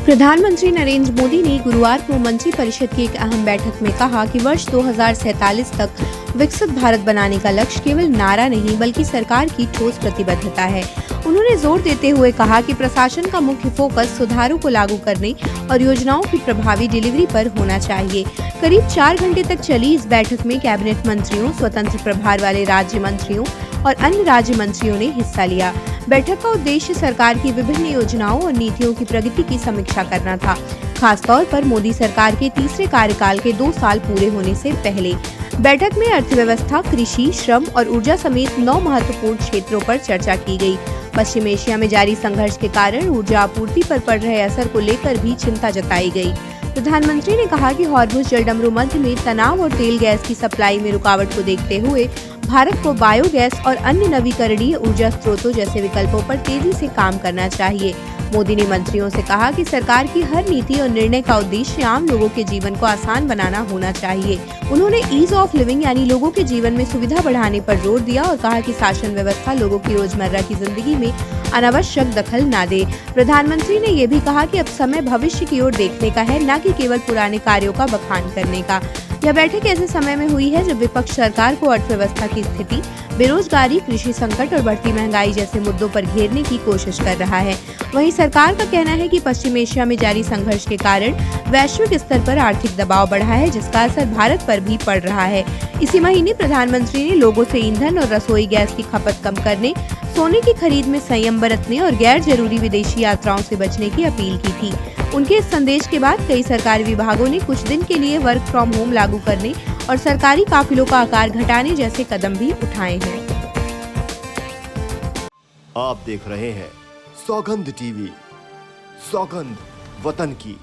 प्रधानमंत्री नरेंद्र मोदी ने गुरुवार को मंत्रिपरिषद की एक अहम बैठक में कहा कि वर्ष 2047 तक विकसित भारत बनाने का लक्ष्य केवल नारा नहीं बल्कि सरकार की ठोस प्रतिबद्धता है। उन्होंने जोर देते हुए कहा कि प्रशासन का मुख्य फोकस सुधारों को लागू करने और योजनाओं की प्रभावी डिलीवरी पर होना चाहिए। करीब 4 घंटे तक चली इस बैठक में कैबिनेट मंत्रियों, स्वतंत्र प्रभार वाले राज्य मंत्रियों और अन्य राज्य मंत्रियों ने हिस्सा लिया। बैठक का उद्देश्य सरकार की विभिन्न योजनाओं और नीतियों की प्रगति की समीक्षा करना था, खासतौर पर मोदी सरकार के तीसरे कार्यकाल के 2 साल पूरे होने से पहले। बैठक में अर्थव्यवस्था, कृषि, श्रम और ऊर्जा समेत 9 महत्वपूर्ण क्षेत्रों पर चर्चा की गई। पश्चिम एशिया में जारी संघर्ष के कारण ऊर्जा आपूर्ति पर पड़ रहे असर को लेकर भी चिंता जताई गई। प्रधानमंत्री ने कहा कि हॉर्मुज़ जलडमरू मध्य में तनाव और तेल गैस की सप्लाई में रुकावट को देखते हुए भारत को बायोगैस और अन्य नवीकरणीय ऊर्जा स्रोतों जैसे विकल्पों पर तेजी से काम करना चाहिए। मोदी ने मंत्रियों से कहा कि सरकार की हर नीति और निर्णय का उद्देश्य आम लोगों के जीवन को आसान बनाना होना चाहिए। उन्होंने ईज ऑफ लिविंग यानी लोगों के जीवन में सुविधा बढ़ाने पर जोर दिया और कहा कि शासन व्यवस्था लोगों की रोजमर्रा की जिंदगी में अनावश्यक दखल न दे। प्रधानमंत्री ने ये भी कहा कि अब समय भविष्य की ओर देखने का है, न कि केवल पुराने कार्यों का बखान करने का। यह बैठक ऐसे समय में हुई है जब विपक्ष सरकार को अर्थव्यवस्था की स्थिति, बेरोजगारी, कृषि संकट और बढ़ती महंगाई जैसे मुद्दों पर घेरने की कोशिश कर रहा है। वहीं सरकार का कहना है कि पश्चिम एशिया में जारी संघर्ष के कारण वैश्विक स्तर पर आर्थिक दबाव बढ़ा है, जिसका असर भारत पर भी पड़ रहा है। इसी महीने प्रधानमंत्री ने लोगों से ईंधन और रसोई गैस की खपत कम करने, सोने की खरीद में संयम बरतने और गैर जरूरी विदेशी यात्राओं से बचने की अपील की थी। उनके इस संदेश के बाद कई सरकारी विभागों ने कुछ दिन के लिए वर्क फ्रॉम होम लागू करने और सरकारी काफिलों का आकार घटाने जैसे कदम भी उठाए हैं। आप देख रहे हैं सौगंध टीवी, सौगंध वतन की।